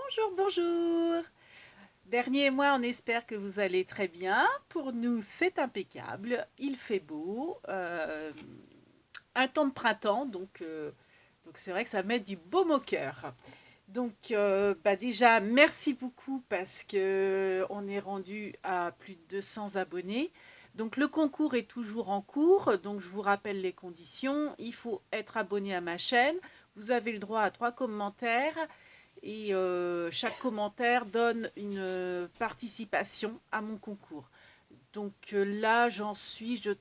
Bonjour, bonjour. Dernier mois, on espère que vous allez très bien. Pour nous, c'est impeccable. Il fait beau. Un temps de printemps, donc c'est vrai que ça met du baume au cœur. Donc déjà, merci beaucoup parce que on est rendu à plus de 200 abonnés. Donc le concours est toujours en cours. Donc je vous rappelle les conditions. Il faut être abonné à ma chaîne. Vous avez le droit à 3 commentaires. Et chaque commentaire donne une participation à mon concours. Donc là, j'en suis, je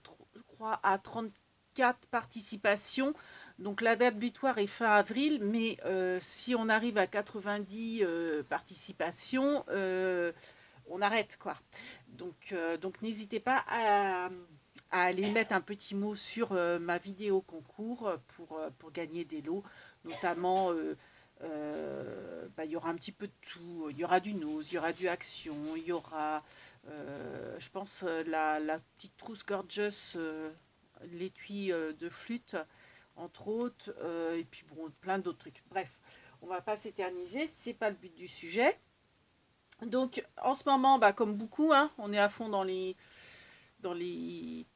crois, à 34 participations. Donc la date butoir est fin avril, mais si on arrive à 90 participations, on arrête quoi. Donc n'hésitez pas à aller mettre un petit mot sur ma vidéo concours pour gagner des lots, notamment il y aura un petit peu de tout. Il y aura du nose, il y aura du action, il y aura, je pense, la petite trousse gorgeous, l'étui de flûte, entre autres, et puis bon, plein d'autres trucs. Bref, on va pas s'éterniser, c'est pas le but du sujet. Donc, en ce moment, comme beaucoup, hein, on est à fond dans les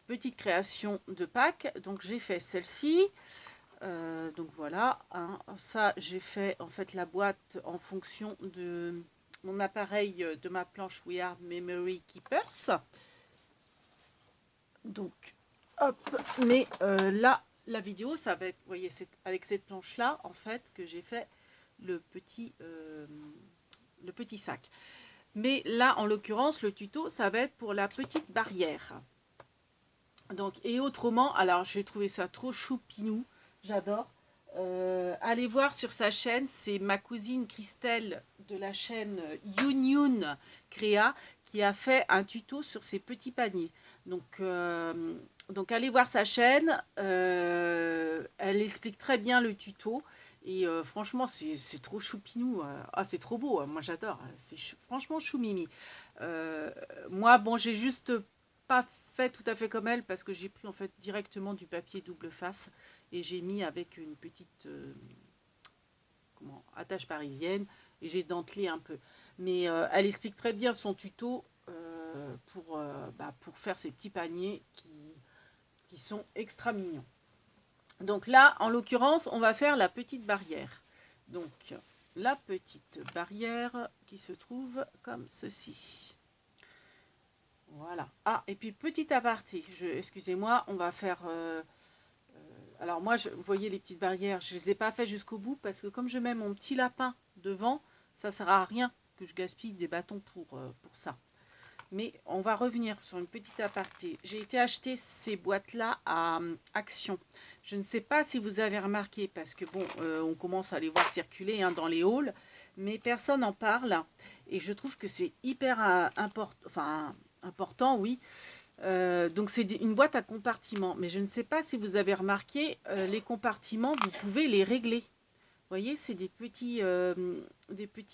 petites créations de Pâques. Donc, j'ai fait celle-ci. Donc voilà, hein. Ça j'ai fait en fait la boîte en fonction de mon appareil, de ma planche We Are Memory Keepers. Donc hop, mais là la vidéo ça va être, vous voyez, c'est avec cette planche là en fait que j'ai fait le petit sac. Mais là en l'occurrence le tuto ça va être pour la petite barrière. Donc et autrement, alors j'ai trouvé ça trop choupinou, j'adore. Allez voir sur sa chaîne, c'est ma cousine Christelle de la chaîne Youn Youn Créa qui a fait un tuto sur ces petits paniers. Donc allez voir sa chaîne, elle explique très bien le tuto et franchement c'est trop choupinou. Ah c'est trop beau, moi j'adore, c'est franchement chou mimi. Euh, Moi bon j'ai juste pas fait tout à fait comme elle parce que j'ai pris en fait directement du papier double face et j'ai mis avec une petite attache parisienne et j'ai dentelé un peu. Mais elle explique très bien son tuto pour faire ces petits paniers qui sont extra mignons. Donc là, en l'occurrence, on va faire la petite barrière. Donc la petite barrière qui se trouve comme ceci. Voilà. Ah, et puis petit aparté, excusez-moi, on va faire alors moi, vous voyez les petites barrières, je ne les ai pas fait jusqu'au bout parce que comme je mets mon petit lapin devant, ça ne sert à rien que je gaspille des bâtons pour ça. Mais on va revenir sur une petite aparté. J'ai été acheter ces boîtes-là à Action. Je ne sais pas si vous avez remarqué parce que bon, on commence à les voir circuler, hein, dans les halls, mais personne n'en parle. Et je trouve que c'est hyper important, oui. Donc c'est une boîte à compartiments, mais je ne sais pas si vous avez remarqué, les compartiments, vous pouvez les régler. Vous voyez, c'est des petits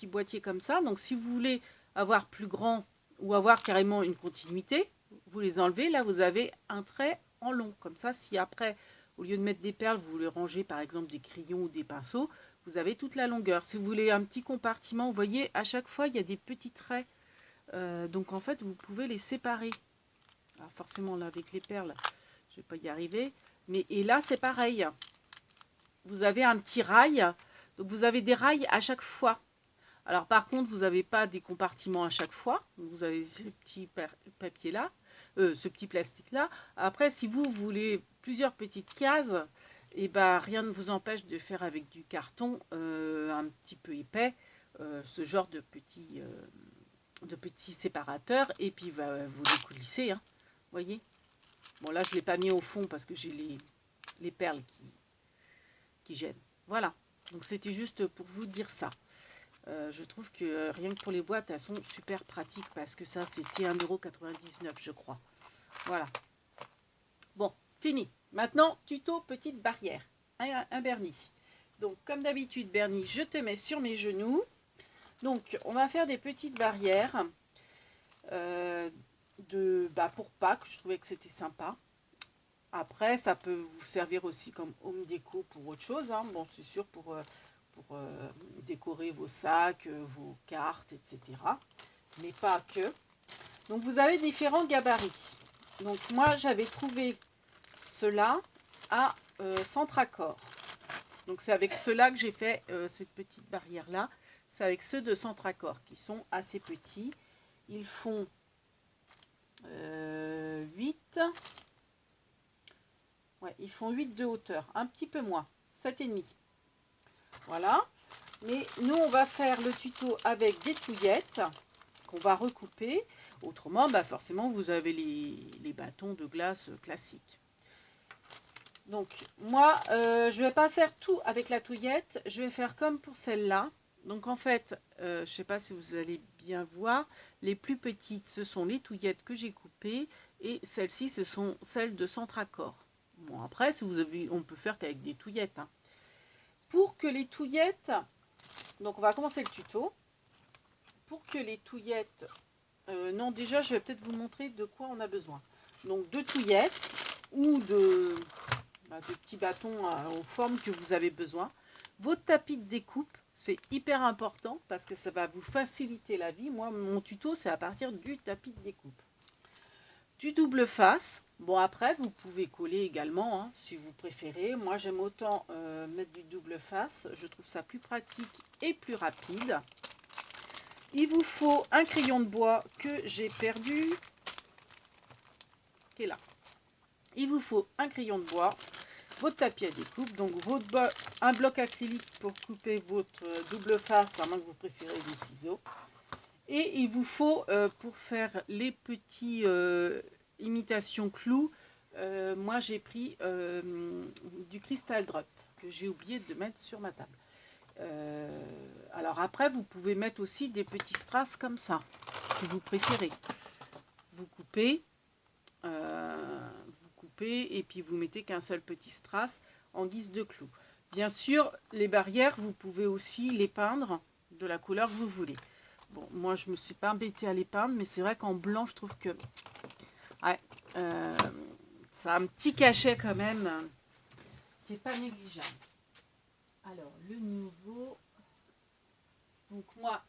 boîtiers comme ça. Donc si vous voulez avoir plus grand ou avoir carrément une continuité, vous les enlevez. Là, vous avez un trait en long. Comme ça, si après, au lieu de mettre des perles, vous voulez ranger par exemple des crayons ou des pinceaux, vous avez toute la longueur. Si vous voulez un petit compartiment, vous voyez, à chaque fois, il y a des petits traits. Donc en fait, vous pouvez les séparer. Alors forcément, là, avec les perles, je ne vais pas y arriver. Mais, et là, c'est pareil. Vous avez un petit rail. Donc, vous avez des rails à chaque fois. Alors, par contre, vous n'avez pas des compartiments à chaque fois. Vous avez ce petit papier-là, ce petit plastique-là. Après, si vous voulez plusieurs petites cases, et ben, rien ne vous empêche de faire avec du carton un petit peu épais, ce genre de petits séparateurs. Et puis, vous les coulissez, hein. Voyez. Bon, là, je ne l'ai pas mis au fond parce que j'ai les perles qui gênent. Voilà. Donc, c'était juste pour vous dire ça. Je trouve que rien que pour les boîtes, elles sont super pratiques parce que ça, c'était 1,99 €, je crois. Voilà. Bon, fini. Maintenant, tuto petite barrière. Un vernis. Donc, comme d'habitude, Bernie, je te mets sur mes genoux. Donc, on va faire des petites barrières pour Pâques. Je trouvais que c'était sympa. Après, ça peut vous servir aussi comme home déco pour autre chose, hein. Bon, c'est sûr, pour pour décorer vos sacs, vos cartes, etc. Mais pas que. Donc vous avez différents gabarits. Donc moi j'avais trouvé cela à Centracor. Donc c'est avec ceux-là que j'ai fait cette petite barrière-là. C'est avec ceux de Centracor qui sont assez petits. Ils font 8. Ouais, ils font 8 de hauteur, un petit peu moins, 7,5. Voilà. Mais nous, on va faire le tuto avec des touillettes qu'on va recouper. Autrement, bah forcément, vous avez les bâtons de glace classiques. Donc, moi, je ne vais pas faire tout avec la touillette. Je vais faire comme pour celle-là. Donc, en fait, je ne sais pas si vous allez bien voir. Les plus petites, ce sont les touillettes que j'ai coupées. Et celles-ci, ce sont celles de Centracor. Bon, après, si vous avez, on peut faire qu'avec des touillettes. Hein. Pour que les touillettes... Donc, on va commencer le tuto. Pour que les touillettes... non, déjà, je vais peut-être vous montrer de quoi on a besoin. Donc, de touillettes ou de petits bâtons aux formes que vous avez besoin. Votre tapis de découpe, c'est hyper important parce que ça va vous faciliter la vie. Moi, mon tuto, c'est à partir du tapis de découpe. Du double face. Bon, après, vous pouvez coller également, hein, si vous préférez. Moi, j'aime autant mettre du double face. Je trouve ça plus pratique et plus rapide. Il vous faut un crayon de bois que j'ai perdu, qui est là. Il vous faut un crayon de bois, votre tapis à découpe, donc un bloc acrylique pour couper votre double face, à moins que vous préférez des ciseaux. Et il vous faut, pour faire les petits imitations clous, moi j'ai pris du cristal drop, que j'ai oublié de mettre sur ma table. Alors après, vous pouvez mettre aussi des petits strass comme ça, si vous préférez. Vous coupez, et puis vous mettez qu'un seul petit strass en guise de clou. Bien sûr, les barrières, vous pouvez aussi les peindre de la couleur que vous voulez. Bon, moi, je ne me suis pas embêtée à les peindre, mais c'est vrai qu'en blanc, je trouve que ouais, ça a un petit cachet quand même qui n'est pas négligeable. Alors, le nouveau... Donc moi,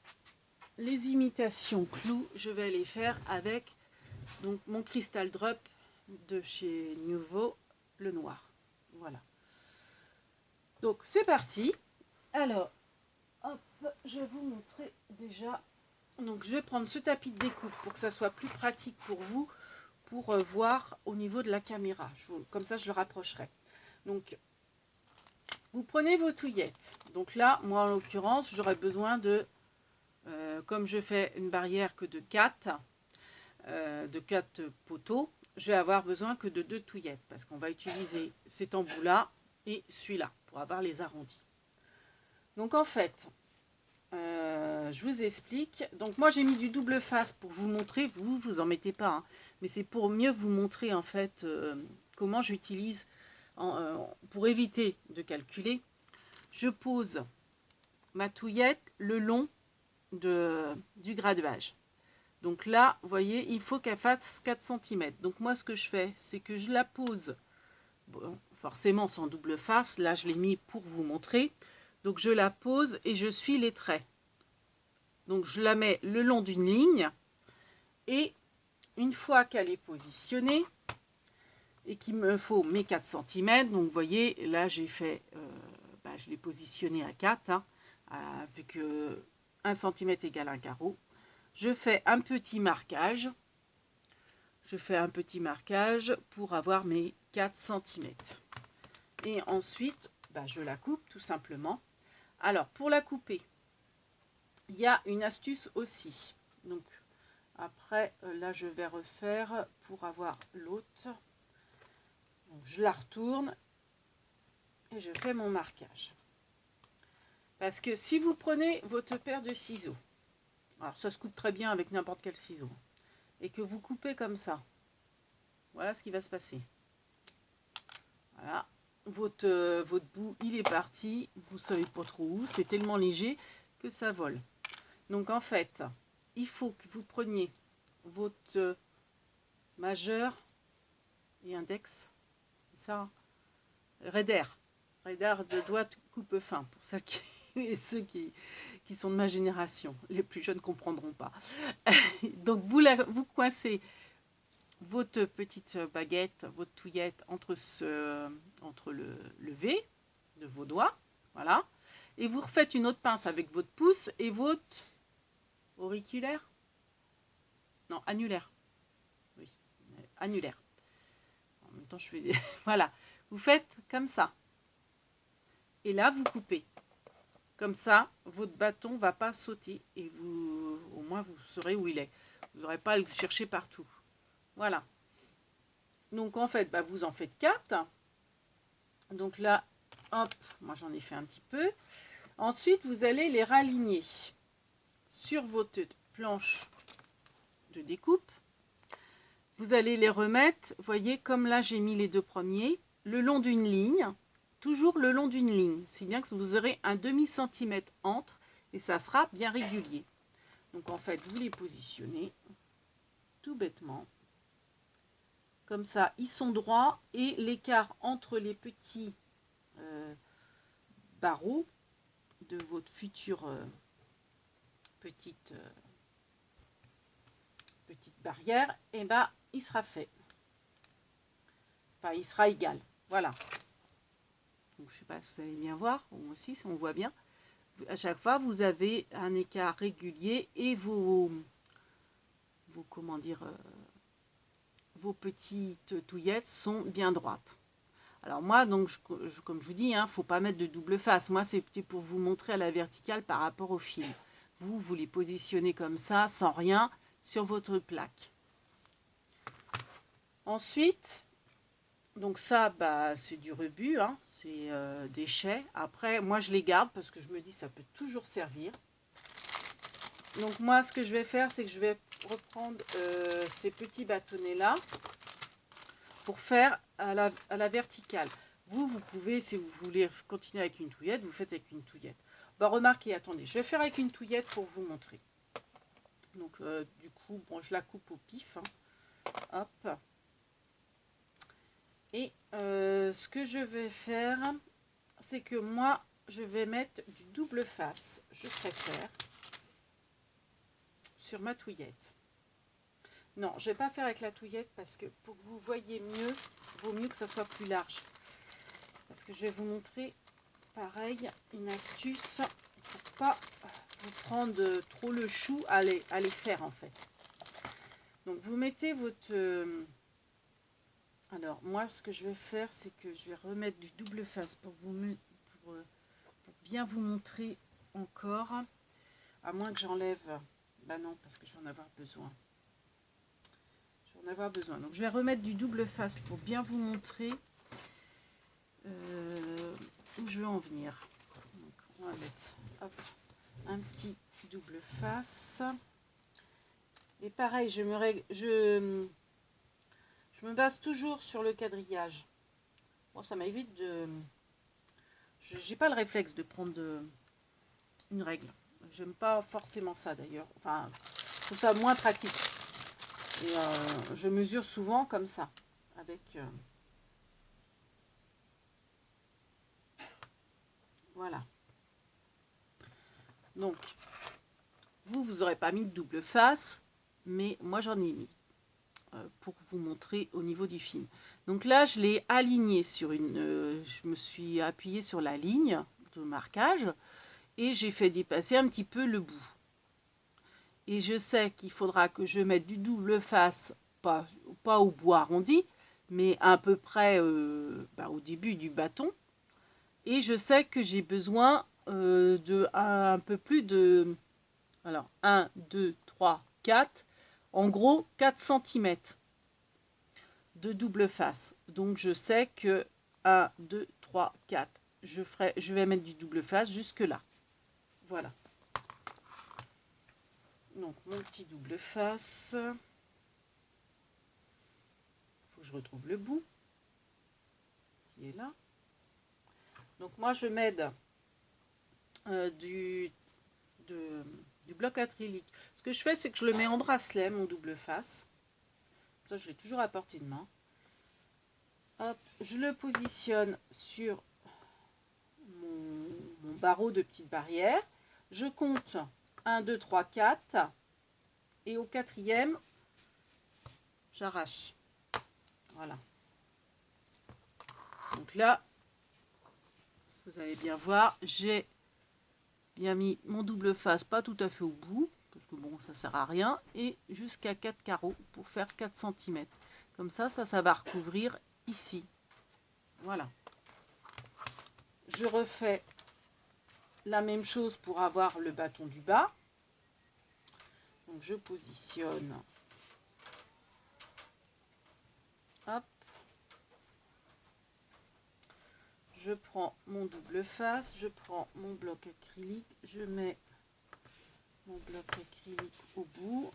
les imitations clous, je vais les faire avec donc, mon cristal drop de chez Nouveau, le noir. Voilà. Donc c'est parti. Alors, hop, je vais vous montrer déjà. Donc je vais prendre ce tapis de découpe pour que ça soit plus pratique pour vous, pour voir au niveau de la caméra. Comme ça, je le rapprocherai. Donc, vous prenez vos touillettes. Donc là, moi en l'occurrence, j'aurais besoin de, comme je fais une barrière que de 4 poteaux, je vais avoir besoin que de 2 touillettes parce qu'on va utiliser cet embout-là et celui-là pour avoir les arrondis. Donc en fait, je vous explique. Donc moi j'ai mis du double face pour vous montrer, vous en mettez pas, hein, mais c'est pour mieux vous montrer en fait comment j'utilise pour éviter de calculer. Je pose ma touillette le long du graduage. Donc là, vous voyez, il faut qu'elle fasse 4 cm. Donc moi, ce que je fais, c'est que je la pose, bon, forcément sans double face. Là, je l'ai mis pour vous montrer. Donc je la pose et je suis les traits. Donc je la mets le long d'une ligne. Et une fois qu'elle est positionnée, et qu'il me faut mes 4 cm, donc vous voyez, là j'ai fait, je l'ai positionné à 4, hein, vu que 1 cm égale un carreau. Je fais un petit marquage. Je fais un petit marquage pour avoir mes 4 cm. Et ensuite, je la coupe tout simplement. Alors, pour la couper, il y a une astuce aussi. Donc, après, là, je vais refaire pour avoir l'autre. Je la retourne et je fais mon marquage. Parce que si vous prenez votre paire de ciseaux, alors ça se coupe très bien avec n'importe quel ciseau, et que vous coupez comme ça, voilà ce qui va se passer. Voilà, votre bout il est parti, vous ne savez pas trop où, c'est tellement léger que ça vole. Donc en fait, il faut que vous preniez votre majeur et index, c'est ça, raider de doigt de coupe fin, pour celles et ceux qui sont de ma génération. Les plus jeunes ne comprendront pas. Donc vous coincez votre petite baguette, votre touillette entre le V de vos doigts. Voilà. Et vous refaites une autre pince avec votre pouce et votre auriculaire. Non, annulaire. Oui, annulaire. En même temps, je fais voilà. Vous faites comme ça. Et là, vous coupez. Comme ça, votre bâton ne va pas sauter et au moins, vous saurez où il est. Vous n'aurez pas à le chercher partout. Voilà. Donc, en fait, vous en faites 4. Donc là, hop, moi j'en ai fait un petit peu. Ensuite, vous allez les raligner sur votre planche de découpe. Vous allez les remettre, vous voyez, comme là j'ai mis les 2 premiers, le long d'une ligne, toujours le long d'une ligne, si bien que vous aurez un demi-centimètre entre et ça sera bien régulier. Donc en fait, vous les positionnez tout bêtement. Comme ça, ils sont droits et l'écart entre les petits barreaux de votre future petite barrière, et il sera fait. Enfin, il sera égal. Voilà. Donc, je ne sais pas si vous allez bien voir, moi aussi, si on voit bien. À chaque fois, vous avez un écart régulier et vos comment dire, vos petites touillettes sont bien droites. Alors moi, donc, comme je vous dis, faut pas mettre de double face. Moi, c'était pour vous montrer à la verticale par rapport au fil. Vous les positionnez comme ça, sans rien, sur votre plaque. Ensuite, donc ça, c'est du rebut, c'est déchets. Après, moi, je les garde parce que je me dis ça peut toujours servir. Donc moi, ce que je vais faire, c'est que je vais reprendre ces petits bâtonnets-là pour faire à la verticale. Vous pouvez, si vous voulez continuer avec une touillette, vous faites avec une touillette. Remarquez, attendez, je vais faire avec une touillette pour vous montrer. Donc, du coup, je la coupe au pif. Hop. Et ce que je vais faire, c'est que moi, je vais mettre du double face. Je préfère sur ma touillette. Non, je ne vais pas faire avec la touillette parce que pour que vous voyez mieux, il vaut mieux que ça soit plus large. Parce que je vais vous montrer, pareil, une astuce pour pas vous prendre trop le chou à les faire en fait. Donc vous mettez votre... alors moi ce que je vais faire, c'est que je vais remettre du double face pour bien vous montrer encore. À moins que j'enlève... non, parce que je vais en avoir besoin. Je vais en avoir besoin. Donc je vais remettre du double face pour bien vous montrer où je veux en venir. Donc, on va mettre un petit double face. Et pareil, je me base toujours sur le quadrillage. Bon, ça m'évite de... J'ai pas le réflexe de prendre une règle. J'aime pas forcément ça d'ailleurs. Enfin, je trouve ça moins pratique. Et je mesure souvent comme ça. Avec... voilà. Donc, vous n'aurez pas mis de double face, mais moi j'en ai mis pour vous montrer au niveau du film. Donc là, je l'ai aligné sur une... je me suis appuyée sur la ligne de marquage et j'ai fait dépasser un petit peu le bout. Et je sais qu'il faudra que je mette du double face, pas au bout arrondi, mais à peu près au début du bâton. Et je sais que j'ai besoin de un peu plus de... alors, 1, 2, 3, 4. En gros, 4 cm de double face. Donc, je sais que 1, 2, 3, 4. Je vais mettre du double face jusque là. Voilà. Donc, mon petit double face. Il faut que je retrouve le bout qui est là. Donc, moi, je m'aide du bloc acrylique. Ce que je fais, c'est que je le mets en bracelet, mon double face. Ça, je l'ai toujours à portée de main. Hop, je le positionne sur mon mon barreau de petite barrière. Je compte 1, 2, 3, 4 et au quatrième, j'arrache. Voilà. Donc là, vous allez bien voir, j'ai bien mis mon double face, pas tout à fait au bout, parce que bon, ça sert à rien, et jusqu'à 4 carreaux pour faire 4 cm. Comme ça va recouvrir ici. Voilà. Je refais la même chose pour avoir le bâton du bas. Donc je positionne. Hop. Je prends mon double face, je prends mon bloc acrylique, je mets mon bloc acrylique au bout,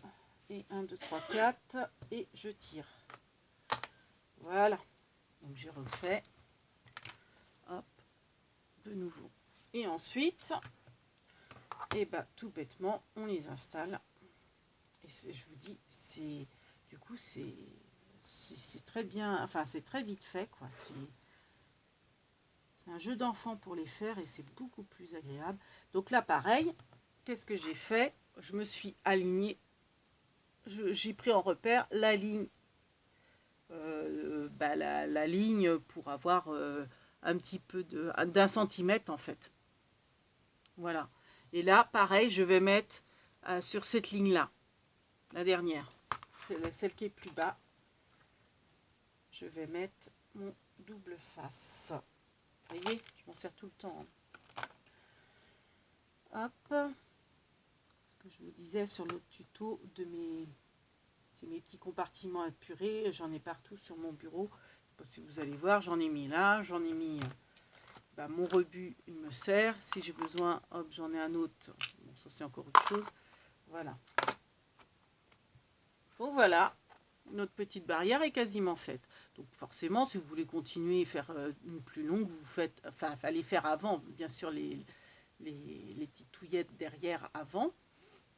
et 1, 2, 3, 4, et je tire. Voilà. Donc j'ai refait. Hop. De nouveau. Et ensuite, et bah, tout bêtement, on les installe. Et je vous dis, c'est du coup, c'est très bien, enfin, c'est très vite fait, quoi. C'est un jeu d'enfant pour les faire et c'est beaucoup plus agréable. Donc là, pareil, qu'est-ce que j'ai fait? Je me suis alignée, j'ai pris en repère la ligne, la ligne pour avoir un petit peu d'un centimètre en fait. Voilà. Et là, pareil, je vais mettre sur cette ligne-là, la dernière, c'est celle qui est plus bas. Je vais mettre mon double face. Vous voyez, je m'en sers tout le temps. Hop. Ce que je vous disais sur l'autre tuto de mes petits compartiments à purer, j'en ai partout sur mon bureau. Parce que vous allez voir, j'en ai mis là, j'en ai mis mon rebut, il me sert. Si j'ai besoin, hop, j'en ai un autre. Bon, ça c'est encore autre chose. Voilà. Donc voilà, notre petite barrière est quasiment faite. Donc forcément, si vous voulez continuer et faire une plus longue, vous faites, enfin, fallait faire avant, bien sûr, les petites touillettes derrière avant.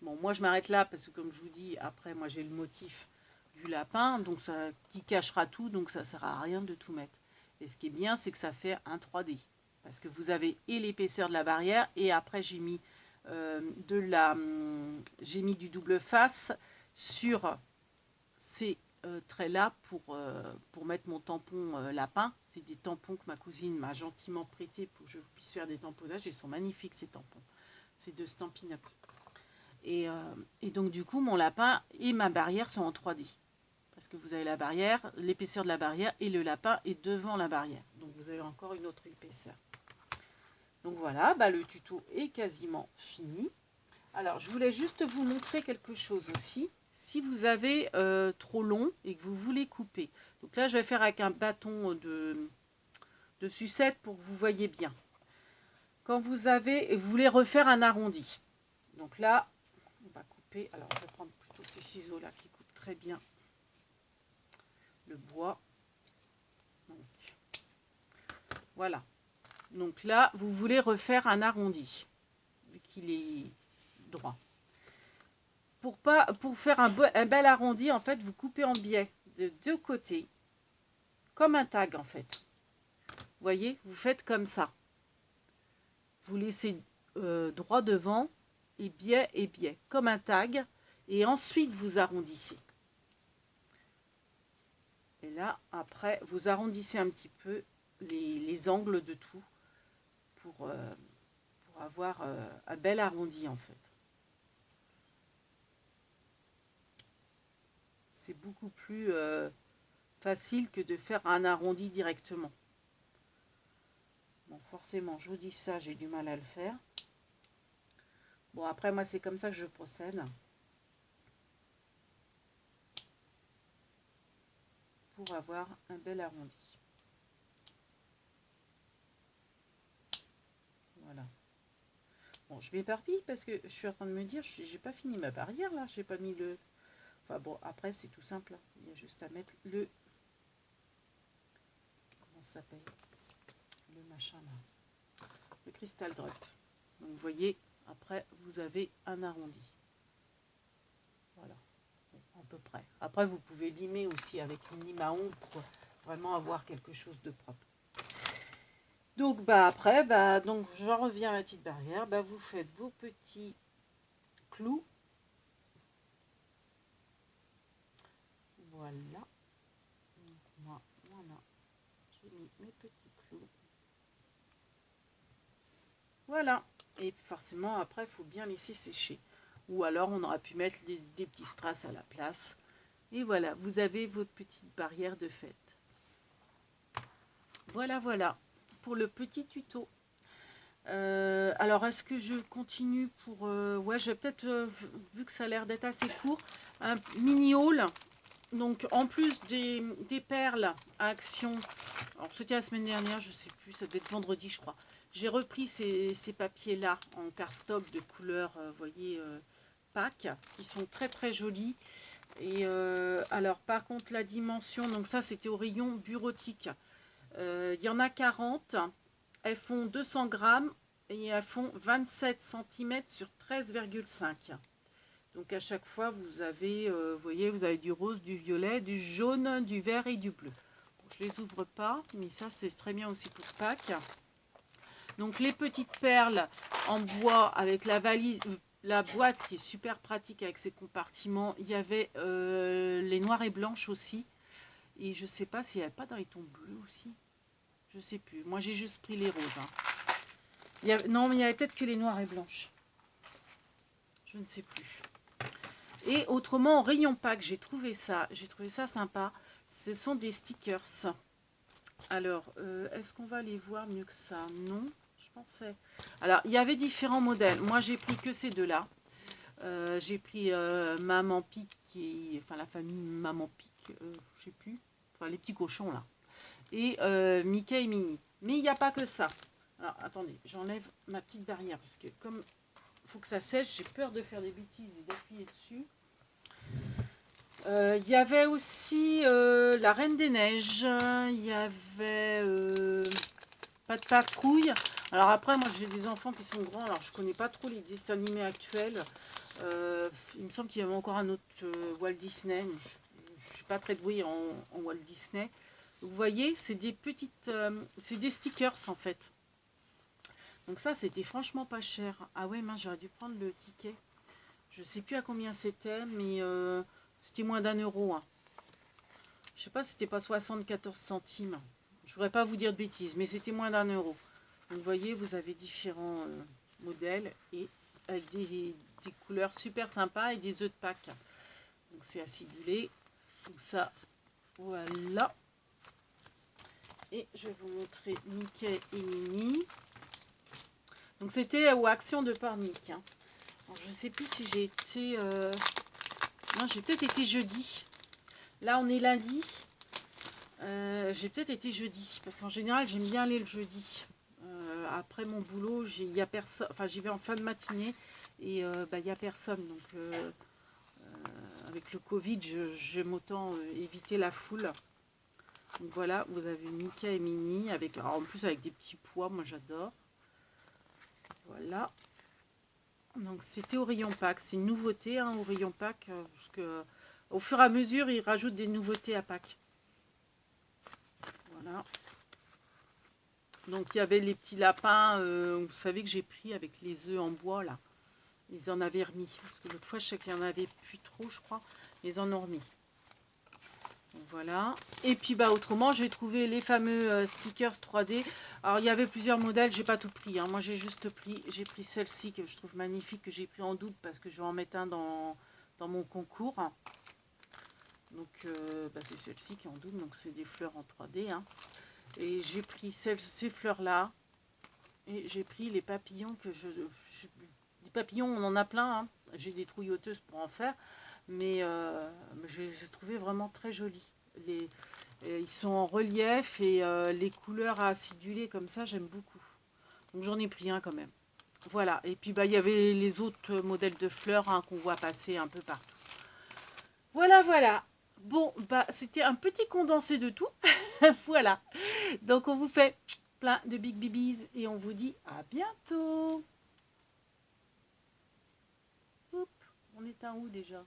Bon, moi je m'arrête là parce que comme je vous dis, après moi j'ai le motif du lapin, donc ça qui cachera tout, donc ça sert à rien de tout mettre. Et ce qui est bien, c'est que ça fait un 3D. Parce que vous avez et l'épaisseur de la barrière, et après j'ai mis j'ai mis du double face sur ces traits-là pour mettre mon tampon lapin. C'est des tampons que ma cousine m'a gentiment prêté pour que je puisse faire des tamponnages. Ils sont magnifiques ces tampons. C'est de Stampin' Up. Et donc du coup, mon lapin et ma barrière sont en 3D. Parce que vous avez la barrière, l'épaisseur de la barrière, et le lapin est devant la barrière. Donc vous avez encore une autre épaisseur. Donc voilà, le tuto est quasiment fini. Alors, je voulais juste vous montrer quelque chose aussi. Si vous avez trop long et que vous voulez couper. Donc là, je vais faire avec un bâton de sucette pour que vous voyez bien. Quand vous voulez refaire un arrondi. Donc là, on va couper. Alors, je vais prendre plutôt ces ciseaux-là qui coupent très bien le bois. Donc, voilà. Donc là, vous voulez refaire un arrondi, vu qu'il est droit. Pour faire un bel arrondi, en fait, vous coupez en biais de deux côtés, comme un tag, en fait. Vous voyez, vous faites comme ça. Vous laissez droit devant et biais, comme un tag. Et ensuite, vous arrondissez. Et là, après, vous arrondissez un petit peu les angles de tout pour avoir un bel arrondi, en fait. C'est beaucoup plus facile que de faire un arrondi directement. Bon, forcément, je vous dis ça, j'ai du mal à le faire. Bon, après, moi, c'est comme ça que je procède. Pour avoir un bel arrondi. Voilà. Bon, je m'éparpille parce que je suis en train de me dire, j'ai pas fini ma barrière, là. J'ai pas mis le... Enfin bon, après, c'est tout simple. Il y a juste à mettre le... Comment ça s'appelle? Le machin, là. Le cristal drop. Donc, vous voyez, après, vous avez un arrondi. Voilà. Bon, à peu près. Après, vous pouvez limer aussi avec une lime à ongles pour vraiment avoir quelque chose de propre. Donc bah après, bah donc j'en reviens à ma petite barrière. Bah vous faites vos petits clous. Voilà. Donc moi, voilà. J'ai mis mes petits clous. Voilà. Et forcément, après, il faut bien laisser sécher. Ou alors, on aurait pu mettre des petits strass à la place. Et voilà, vous avez votre petite barrière de fête. Voilà, voilà, pour le petit tuto. Alors, est-ce que je continue pour... ouais, je vais peut-être, vu que ça a l'air d'être assez court, un mini haul. Donc, en plus des perles à Action, alors c'était la semaine dernière, je sais plus, ça devait être vendredi, je crois. J'ai repris ces papiers-là en cardstock de couleur, vous voyez, Pâques, qui sont très très jolis. Et alors, par contre, la dimension, donc ça, c'était au rayon bureautique. Il y en a 40, elles font 200 grammes et elles font 27 cm sur 13,5. Donc à chaque fois, vous avez, vous voyez, vous avez du rose, du violet, du jaune, du vert et du bleu. Bon, je ne les ouvre pas, mais ça, c'est très bien aussi pour Pâques. Donc les petites perles en bois avec la valise, la boîte qui est super pratique avec ses compartiments. Il y avait les noirs et blanches aussi. Et je ne sais pas s'il n'y avait pas dans les tons bleus aussi. Je sais plus. Moi, j'ai juste pris les roses. Non, mais il y avait peut-être que les noirs et blanches. Je ne sais plus. Et autrement, en rayon Pâques, j'ai trouvé ça. J'ai trouvé ça sympa. Ce sont des stickers. Alors, est-ce qu'on va les voir mieux que ça? Non, je pensais. Alors, il y avait différents modèles. Moi, j'ai pris que ces deux-là. J'ai pris Maman Pic, enfin la famille Maman Pic, je sais plus. Enfin, les petits cochons, là. Et Mickey et Minnie. Mais il n'y a pas que ça. Alors, attendez, j'enlève ma petite barrière parce que comme il faut que ça sèche, j'ai peur de faire des bêtises et d'appuyer dessus. Il y avait aussi la Reine des Neiges. Il y avait pas de patrouille. Alors après, moi j'ai des enfants qui sont grands, alors je connais pas trop les dessins animés actuels. Il me semble qu'il y avait encore un autre Walt Disney. Je suis pas très douée en Walt Disney. Vous voyez, c'est des petites, c'est des stickers en fait. Donc ça, c'était franchement pas cher. Ah ouais, mince, j'aurais dû prendre le ticket. Je sais plus à combien c'était, mais c'était moins d'1 euro. Hein. Je sais pas si c'était pas 74 centimes. Je voudrais pas vous dire de bêtises, mais c'était moins d'1 euro. Donc vous voyez, vous avez différents modèles et avec des couleurs super sympas et des œufs de Pâques. Donc c'est acidulé. Donc ça, voilà. Et je vais vous montrer Mickey et Minnie. Donc c'était aux Actions de Pornic. Hein. Alors, je ne sais plus si j'ai été... Non, j'ai peut-être été jeudi. Là, on est lundi. J'ai peut-être été jeudi. Parce qu'en général, j'aime bien aller le jeudi. Après mon boulot, il y a personne. Enfin, j'y vais en fin de matinée. Et il n'y a personne. Donc, avec le Covid, j'aime autant éviter la foule. Donc voilà, vous avez Mickey et Minnie. En plus, avec des petits pois. Moi, j'adore. Voilà. Donc c'était au rayon Pâques. C'est une nouveauté hein, au rayon Pâques. Parce que, au fur et à mesure, ils rajoutent des nouveautés à Pâques. Voilà. Donc il y avait les petits lapins. Vous savez que j'ai pris avec les œufs en bois là. Ils en avaient remis. Parce que l'autre fois, je sais qu'il n'y en avait plus trop, je crois. Ils en ont remis. Donc, voilà. Et puis bah autrement, j'ai trouvé les fameux stickers 3D. Alors il y avait plusieurs modèles, j'ai pas tout pris. Hein. Moi j'ai juste pris, celle-ci que je trouve magnifique, que j'ai pris en double parce que je vais en mettre un dans mon concours. Donc c'est celle-ci qui est en double, donc c'est des fleurs en 3D. Hein. Et j'ai pris ces fleurs-là. Et j'ai pris les papillons que les papillons, on en a plein. Hein. J'ai des trouilloteuses pour en faire. Mais je les ai trouvés vraiment très jolis. Ils sont en relief et les couleurs acidulées comme ça, j'aime beaucoup. Donc j'en ai pris un quand même. Voilà. Et puis il y avait les autres modèles de fleurs hein, qu'on voit passer un peu partout. Voilà, voilà. Bon, c'était un petit condensé de tout. Voilà. Donc on vous fait plein de big bibis et on vous dit à bientôt. Oups, on est un où déjà ?